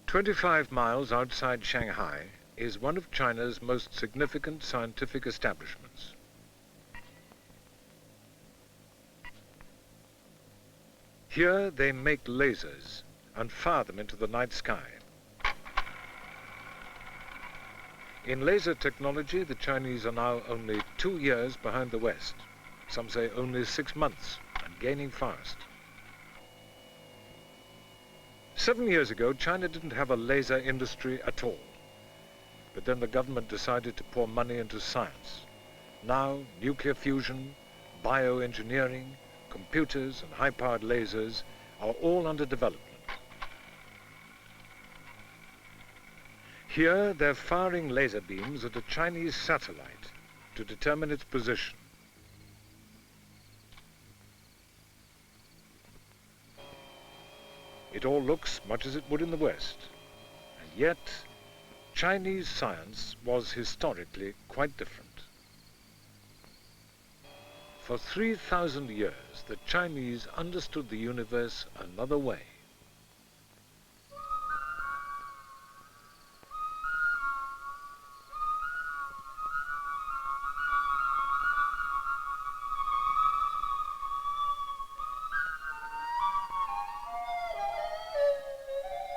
25 miles outside Shanghai is one of China's most significant scientific establishments. Here they make lasers and fire them into the night sky. In laser technology, the Chinese are now only 2 years behind the West. Some say only 6 months, and gaining fast. 7 years ago, China didn't have a laser industry at all. But then the government decided to pour money into science. Now, nuclear fusion, bioengineering, computers and high-powered lasers are all under development. Here, they're firing laser beams at a Chinese satellite to determine its position. It all looks much as it would in the West, and yet Chinese science was historically quite different. For 3,000 years, the Chinese understood the universe another way.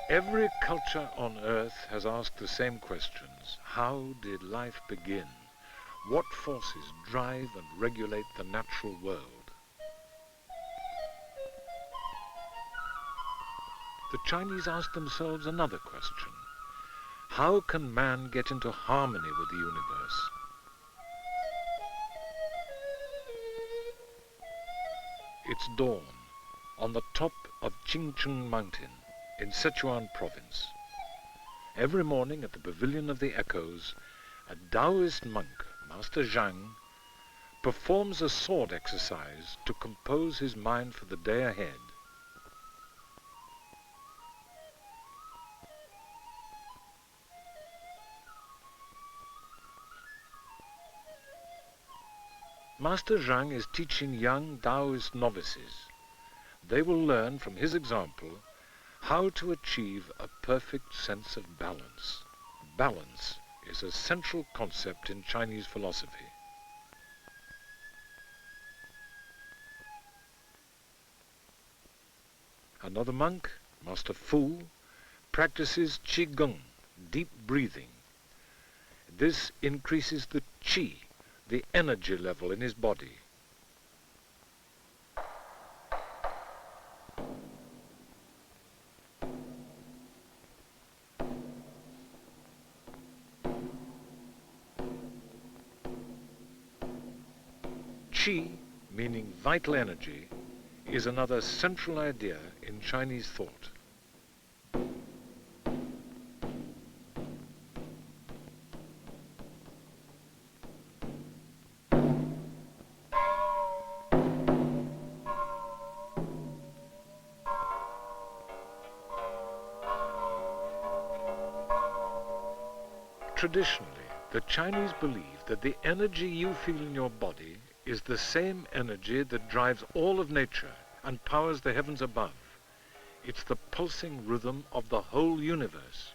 Every culture on Earth has asked the same questions. How did life begin? What forces drive and regulate the natural world? The Chinese asked themselves another question. How can man get into harmony with the universe? It's dawn on the top of Qingcheng Mountain in Sichuan province. Every morning at the Pavilion of the Echoes, a Taoist monk, Master Zhang, performs a sword exercise to compose his mind for the day ahead. Master Zhang is teaching young Taoist novices. They will learn from his example how to achieve a perfect sense of balance. Balance is a central concept in Chinese philosophy. Another monk, Master Fu, practices Qigong, deep breathing. This increases the Qi, the energy level in his body. Qi, meaning vital energy, is another central idea in Chinese thought. Traditionally, the Chinese believe that the energy you feel in your body is the same energy that drives all of nature and powers the heavens above. It's the pulsing rhythm of the whole universe.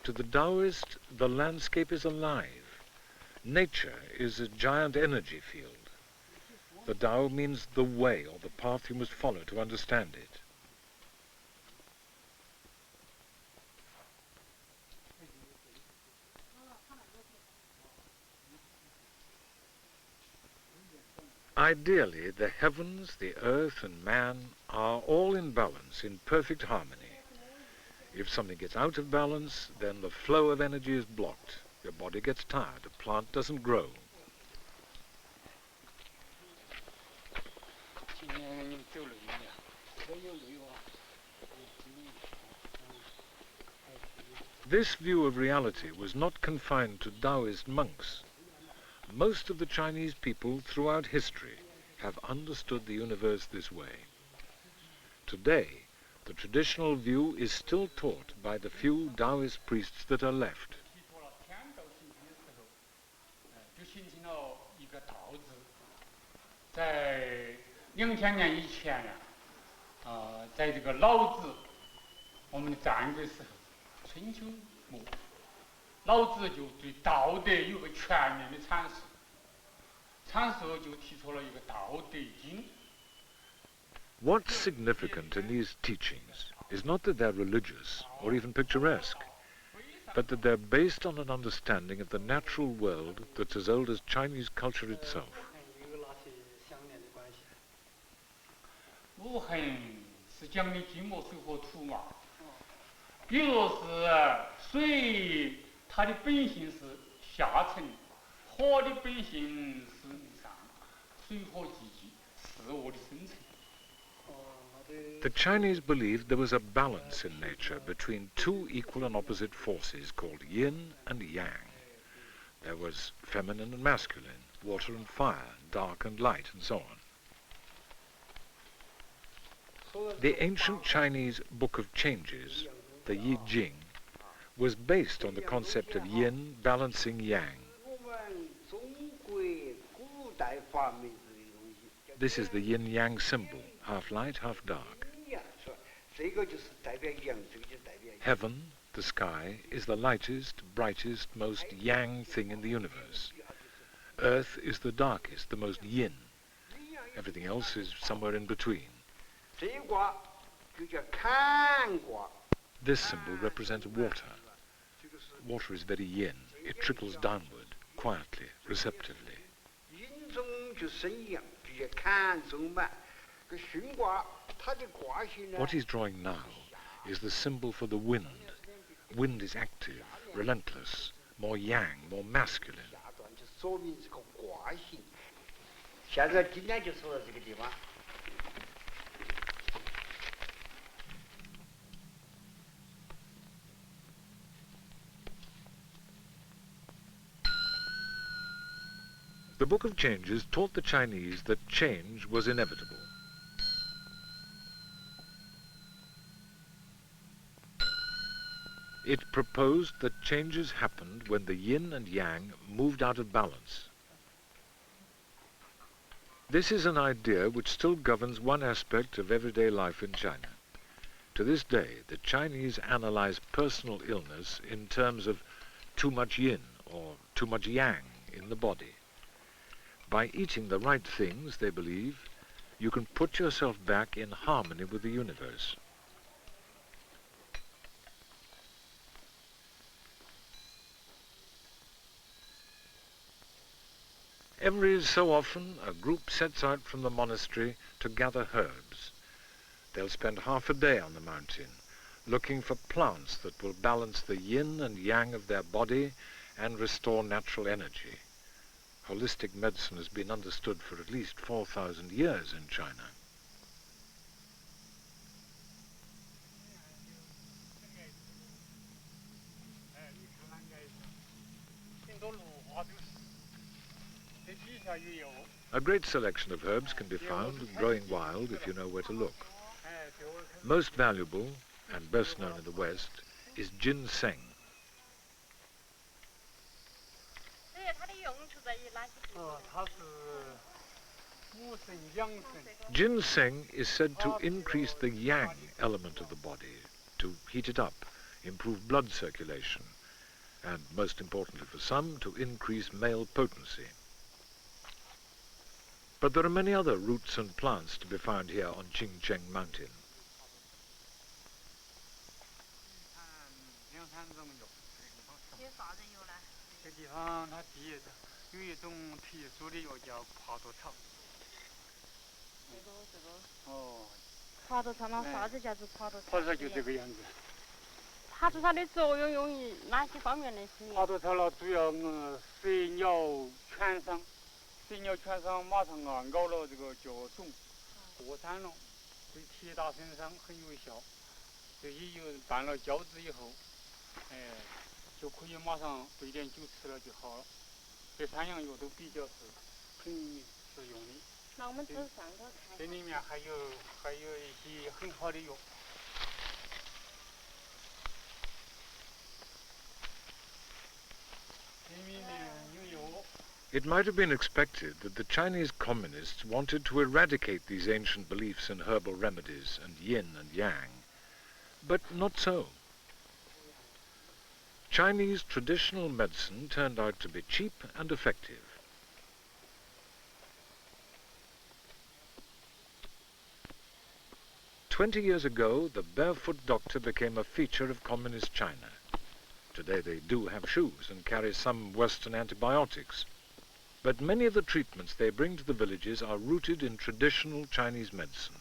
To the Taoist, the landscape is alive. Nature is a giant energy field. The Tao means the way or the path you must follow to understand it. Ideally, the heavens, the earth, and man are all in balance, in perfect harmony. If something gets out of balance, then the flow of energy is blocked. Your body gets tired, a plant doesn't grow. This view of reality was not confined to Taoist monks. Most of the Chinese people throughout history have understood the universe this way. Today, the traditional view is still taught by the few Taoist priests that are left. What's significant in these teachings is not that they're religious or even picturesque, but that they're based on an understanding of the natural world that's as old as Chinese culture itself. The Chinese believed there was a balance in nature between two equal and opposite forces called yin and yang. There was feminine and masculine, water and fire, dark and light, and so on. The ancient Chinese Book of Changes, the Yi Jing, was based on the concept of yin balancing yang. This is the yin-yang symbol, half light, half dark. Heaven, the sky, is the lightest, brightest, most yang thing in the universe. Earth is the darkest, the most yin. Everything else is somewhere in between. This symbol represents water. Water is very yin. It trickles downward, quietly, receptively. What he's drawing now is the symbol for the wind. Wind is active, relentless, more yang, more masculine. The Book of Changes taught the Chinese that change was inevitable. It proposed that changes happened when the yin and yang moved out of balance. This is an idea which still governs one aspect of everyday life in China. To this day, the Chinese analyze personal illness in terms of too much yin or too much yang in the body. By eating the right things, they believe, you can put yourself back in harmony with the universe. Every so often, a group sets out from the monastery to gather herbs. They'll spend half a day on the mountain, looking for plants that will balance the yin and yang of their body and restore natural energy. Holistic medicine has been understood for at least 4,000 years in China. A great selection of herbs can be found growing wild if you know where to look. Most valuable, and best known in the West, is ginseng. Ginseng is said to increase the yang element of the body, to heat it up, improve blood circulation, and most importantly for some, to increase male potency. But there are many other roots and plants to be found here on Qingcheng Mountain. 那我们走上头看。这里面还有一些很好的药。这里面有药。 It might have been expected that the Chinese communists wanted to eradicate these ancient beliefs in herbal remedies and yin and yang, but not so. Chinese traditional medicine turned out to be cheap and effective. "20 years ago, the barefoot doctor became a feature of communist China. Today they do have shoes and carry some Western antibiotics. But many of the treatments they bring to the villages are rooted in traditional Chinese medicine.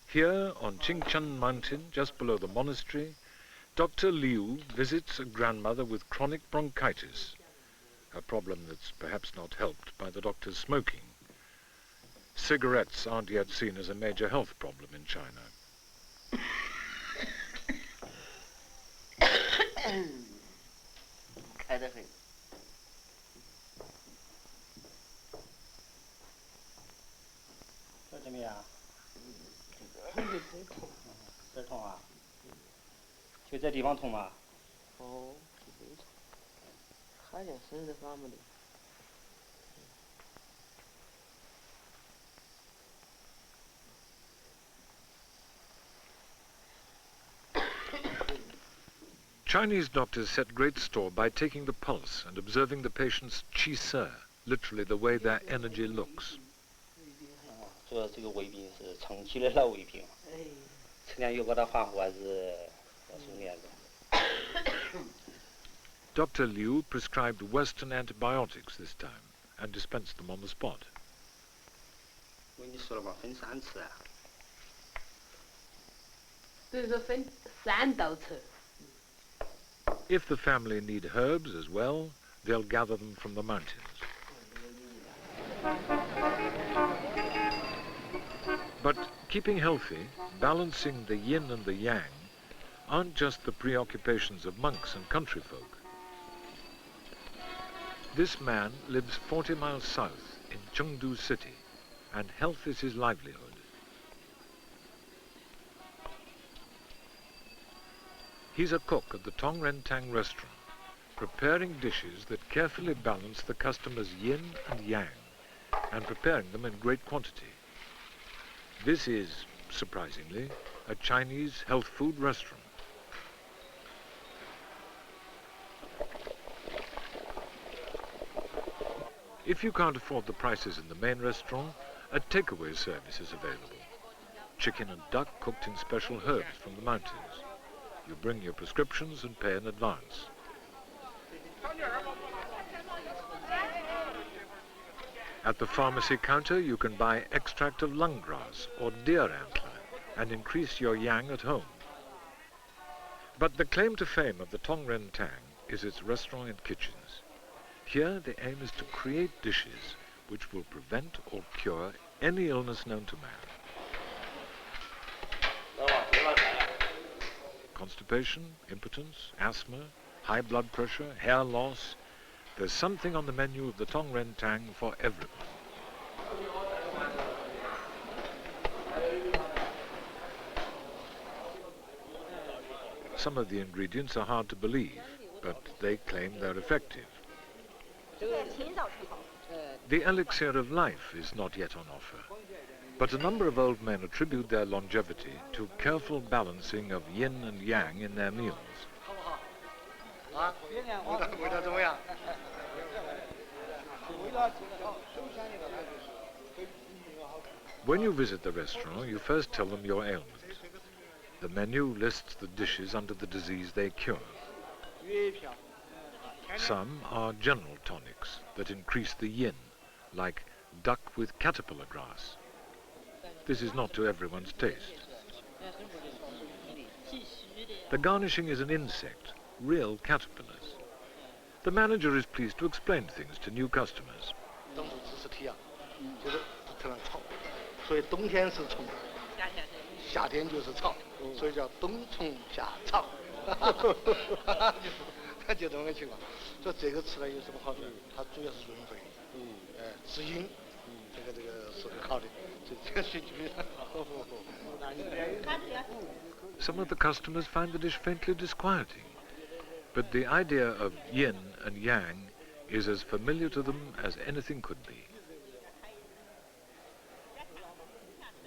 Here on Qingchun Mountain, just below the monastery, Dr. Liu visits a grandmother with chronic bronchitis, a problem that's perhaps not helped by the doctor's smoking. Cigarettes aren't yet seen as a major health problem in China. 开得很。这怎么样？这痛啊？就这地方痛吗？哦，好像身子发没的。 Chinese doctors set great store by taking the pulse and observing the patient's qi se, literally the way their energy looks. 这个胃病是长期的老胃病，吃点药把它缓和还是顺利的。Dr. Liu prescribed Western antibiotics this time and dispensed them on the spot. 我跟你说了吧，分3次啊。所以说分3道吃。 If the family need herbs as well, they'll gather them from the mountains. But keeping healthy, balancing the yin and the yang, aren't just the preoccupations of monks and country folk. This man lives 40 miles south in Chengdu City, and health is his livelihood. He's a cook at the Tongrentang restaurant, preparing dishes that carefully balance the customer's yin and yang, and preparing them in great quantity. This is, surprisingly, a Chinese health food restaurant. If you can't afford the prices in the main restaurant, a takeaway service is available. Chicken and duck cooked in special herbs from the mountains. You bring your prescriptions and pay in advance. At the pharmacy counter, you can buy extract of lung grass or deer antler and increase your yang at home. But the claim to fame of the Tongrentang is its restaurant and kitchens. Here, the aim is to create dishes which will prevent or cure any illness known to man. Constipation, impotence, asthma, high blood pressure, hair loss. There's something on the menu of the Tongrentang for everyone. Some of the ingredients are hard to believe, but they claim they're effective. The elixir of life is not yet on offer, but a number of old men attribute their longevity to careful balancing of yin and yang in their meals. When you visit the restaurant, you first tell them your ailment. The menu lists the dishes under the disease they cure. Some are general tonics that increase the yin, like duck with caterpillar grass. This is not to everyone's taste. The garnishing is an insect, real caterpillars. The manager is pleased to explain things to new customers. 当初只是提样，就是特别草，所以冬天是虫，夏天就是草，所以叫冬虫夏草。他就这么个情况。所以这个吃了有什么好处？它主要是润肺，滋阴，这个是很好的，这个水菌。Some of the customers find the dish faintly disquieting, but the idea of yin and yang is as familiar to them as anything could be.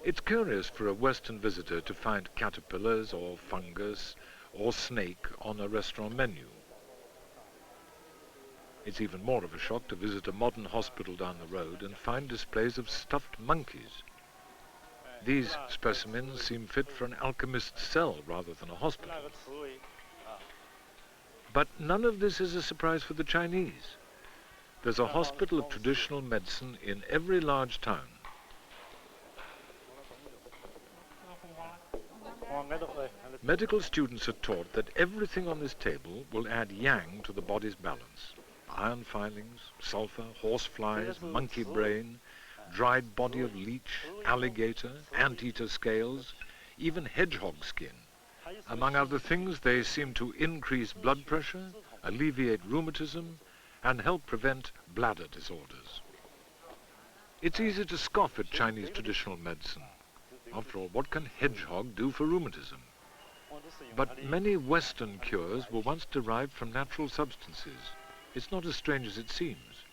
It's curious for a Western visitor to find caterpillars or fungus or snake on a restaurant menu. It's even more of a shock to visit a modern hospital down the road and find displays of stuffed monkeys. These specimens seem fit for an alchemist's cell rather than a hospital. But none of this is a surprise for the Chinese. There's a hospital of traditional medicine in every large town. Medical students are taught that everything on this table will add yang to the body's balance. Iron filings, sulfur, horseflies, monkey brain, dried body of leech, alligator, anteater scales, even hedgehog skin. Among other things, they seem to increase blood pressure, alleviate rheumatism, and help prevent bladder disorders. It's easy to scoff at Chinese traditional medicine. After all, what can hedgehog do for rheumatism? But many Western cures were once derived from natural substances. It's not as strange as it seems.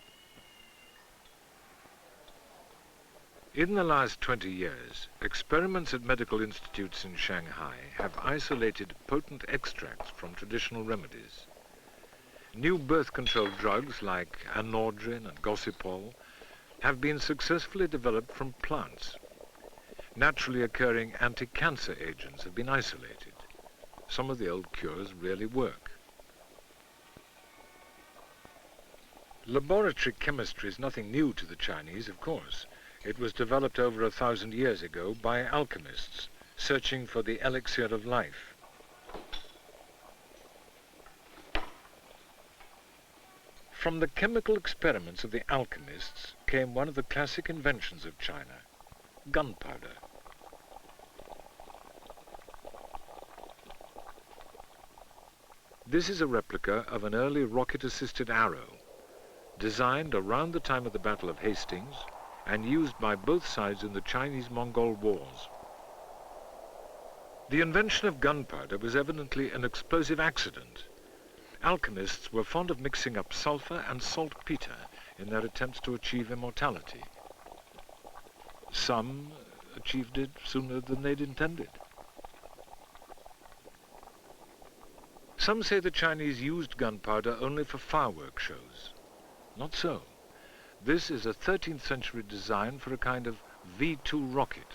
In the last 20 years, experiments at medical institutes in Shanghai have isolated potent extracts from traditional remedies. New birth control drugs like anordrin and gossypol have been successfully developed from plants. Naturally occurring anti-cancer agents have been isolated. Some of the old cures really work. Laboratory chemistry is nothing new to the Chinese, of course. It was developed over 1,000 years ago by alchemists searching for the elixir of life. From the chemical experiments of the alchemists came one of the classic inventions of China, gunpowder. This is a replica of an early rocket-assisted arrow, designed around the time of the Battle of Hastings and used by both sides in the Chinese-Mongol Wars. The invention of gunpowder was evidently an explosive accident. Alchemists were fond of mixing up sulfur and saltpeter in their attempts to achieve immortality. Some achieved it sooner than they'd intended. Some say the Chinese used gunpowder only for fireworks shows. Not so. This is a 13th century design for a kind of V-2 rocket.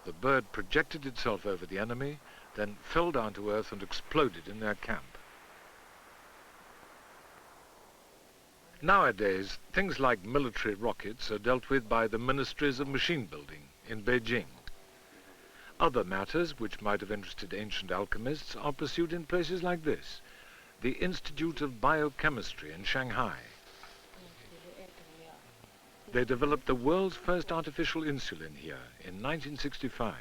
The bird projected itself over the enemy, then fell down to earth and exploded in their camp. Nowadays, things like military rockets are dealt with by the ministries of machine building in Beijing. Other matters which might have interested ancient alchemists are pursued in places like this, the Institute of Biochemistry in Shanghai. They developed the world's first artificial insulin here in 1965.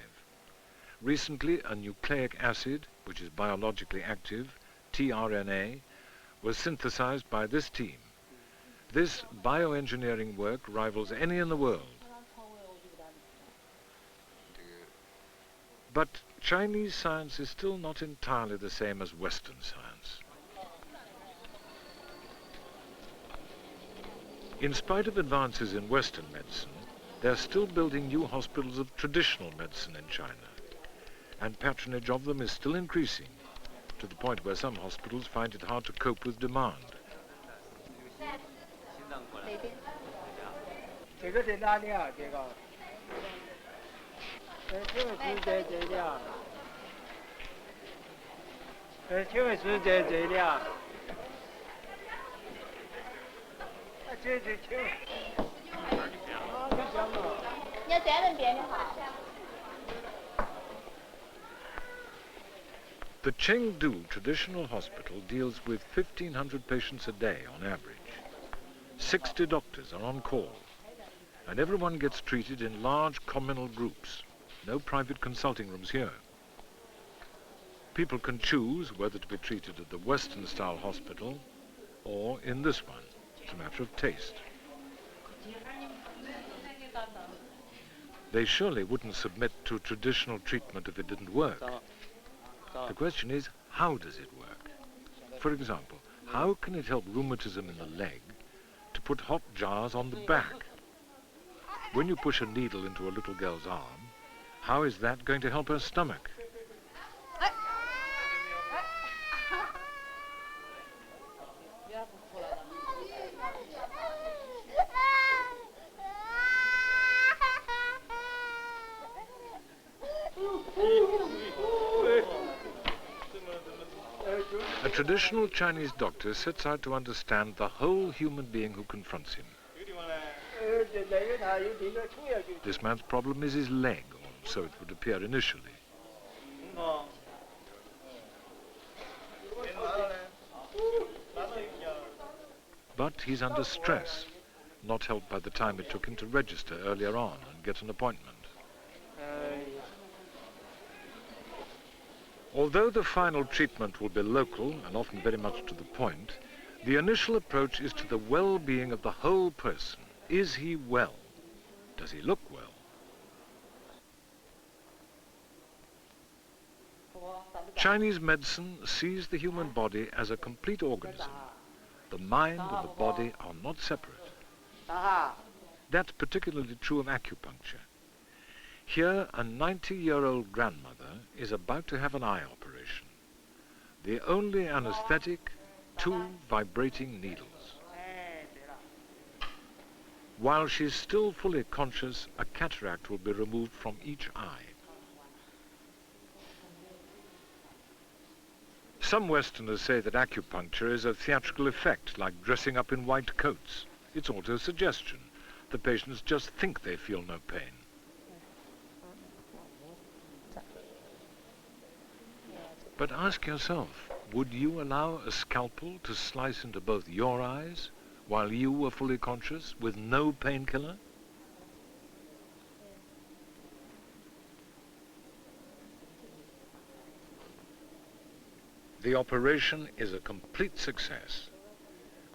Recently, a nucleic acid, which is biologically active, tRNA, was synthesized by this team. This bioengineering work rivals any in the world. But Chinese science is still not entirely the same as Western science. In spite of advances in Western medicine, they're still building new hospitals of traditional medicine in China, and patronage of them is still increasing, to the point where some hospitals find it hard to cope with demand. 这个在哪里啊？这个？请问是在这里啊？请问是在这里啊？这请。要这样编的好。 The Chengdu Traditional Hospital deals with 1,500 patients a day on average. 60 doctors are on call, and everyone gets treated in large communal groups. No private consulting rooms here. People can choose whether to be treated at the Western-style hospital or in this one. It's a matter of taste. They surely wouldn't submit to traditional treatment if it didn't work. The question is, how does it work? For example, how can it help rheumatism in the leg to put hot jars on the back? When you push a needle into a little girl's arm, how is that going to help her stomach? A traditional Chinese doctor sets out to understand the whole human being who confronts him. This man's problem is his leg, or so it would appear initially. But he's under stress, not helped by the time it took him to register earlier on and get an appointment. Although the final treatment will be local and often very much to the point, the initial approach is to the well-being of the whole person. Is he well? Does he look well? Chinese medicine sees the human body as a complete organism. The mind and the body are not separate. That's particularly true of acupuncture. Here, a 90-year-old grandmother is about to have an eye operation. The only anesthetic, 2 vibrating needles. While she's still fully conscious, a cataract will be removed from each eye. Some Westerners say that acupuncture is a theatrical effect, like dressing up in white coats. It's auto-suggestion. The patients just think they feel no pain. But ask yourself, would you allow a scalpel to slice into both your eyes while you were fully conscious with no painkiller? The operation is a complete success.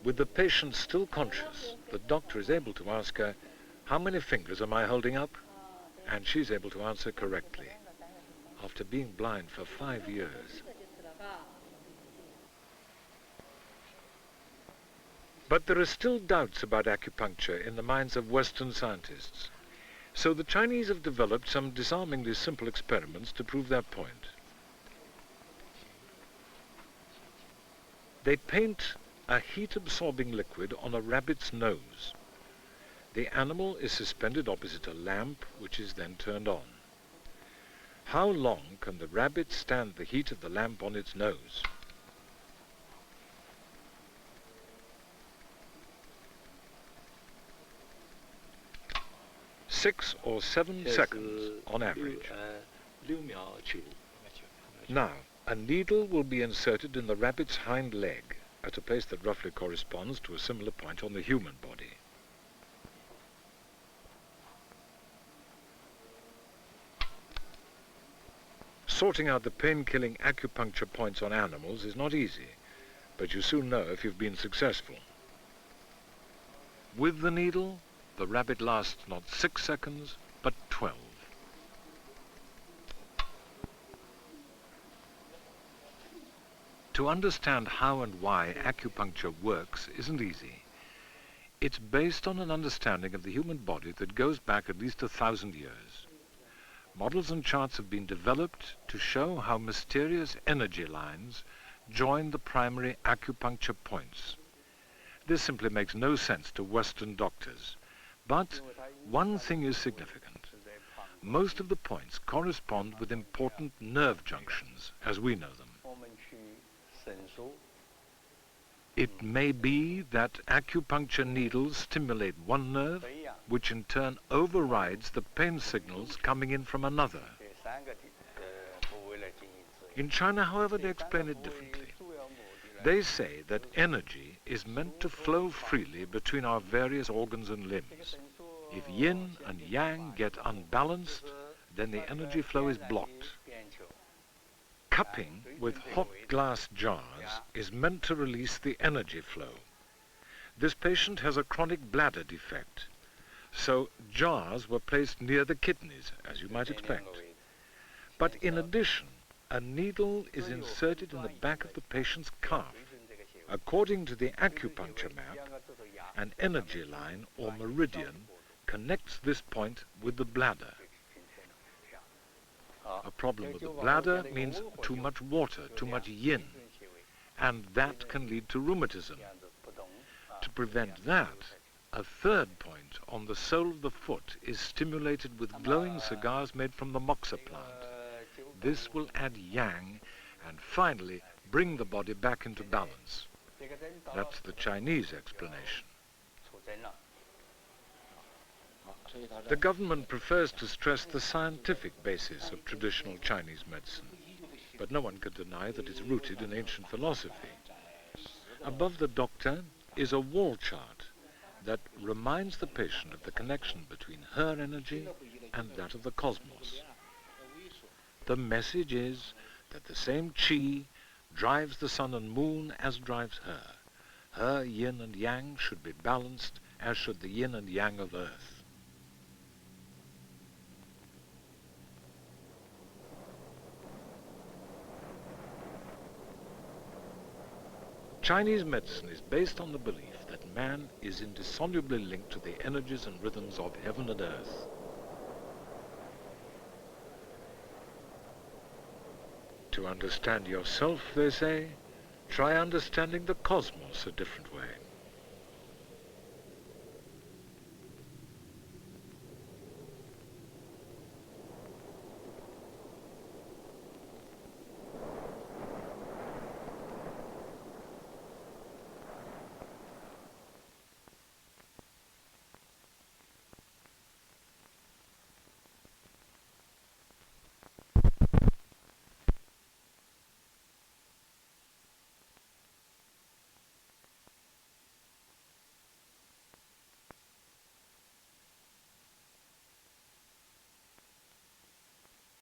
With the patient still conscious, the doctor is able to ask her, "How many fingers am I holding up?" And she's able to answer correctly, after being blind for 5 years. But there are still doubts about acupuncture in the minds of Western scientists. So the Chinese have developed some disarmingly simple experiments to prove their point. They paint a heat-absorbing liquid on a rabbit's nose. The animal is suspended opposite a lamp, which is then turned on. How long can the rabbit stand the heat of the lamp on its nose? Six or 7 seconds on average. Now, a needle will be inserted in the rabbit's hind leg at a place that roughly corresponds to a similar point on the human body. Sorting out the pain-killing acupuncture points on animals is not easy, but you soon know if you've been successful. With the needle, the rabbit lasts not 6 seconds, but 12. To understand how and why acupuncture works isn't easy. It's based on an understanding of the human body that goes back at least 1,000 years. Models and charts have been developed to show how mysterious energy lines join the primary acupuncture points. This simply makes no sense to Western doctors. But one thing is significant. Most of the points correspond with important nerve junctions, as we know them. It may be that acupuncture needles stimulate one nerve which in turn overrides the pain signals coming in from another. In China, however, they explain it differently. They say that energy is meant to flow freely between our various organs and limbs. If yin and yang get unbalanced, then the energy flow is blocked. Cupping with hot glass jars is meant to release the energy flow. This patient has a chronic bladder defect, so jars were placed near the kidneys, as you might expect. But in addition, a needle is inserted in the back of the patient's calf. According to the acupuncture map, an energy line or meridian connects this point with the bladder. A problem with the bladder means too much water, too much yin, and that can lead to rheumatism. To prevent that, a third point on the sole of the foot is stimulated with glowing cigars made from the moxa plant. This will add yang and finally bring the body back into balance. That's the Chinese explanation. The government prefers to stress the scientific basis of traditional Chinese medicine, but no one can deny that it's rooted in ancient philosophy. Above the doctor is a wall chart that reminds the patient of the connection between her energy and that of the cosmos. The message is that the same qi drives the sun and moon as drives her. Her yin and yang should be balanced as should the yin and yang of earth. Chinese medicine is based on the belief that man is indissolubly linked to the energies and rhythms of heaven and earth. To understand yourself, they say, try understanding the cosmos a different way.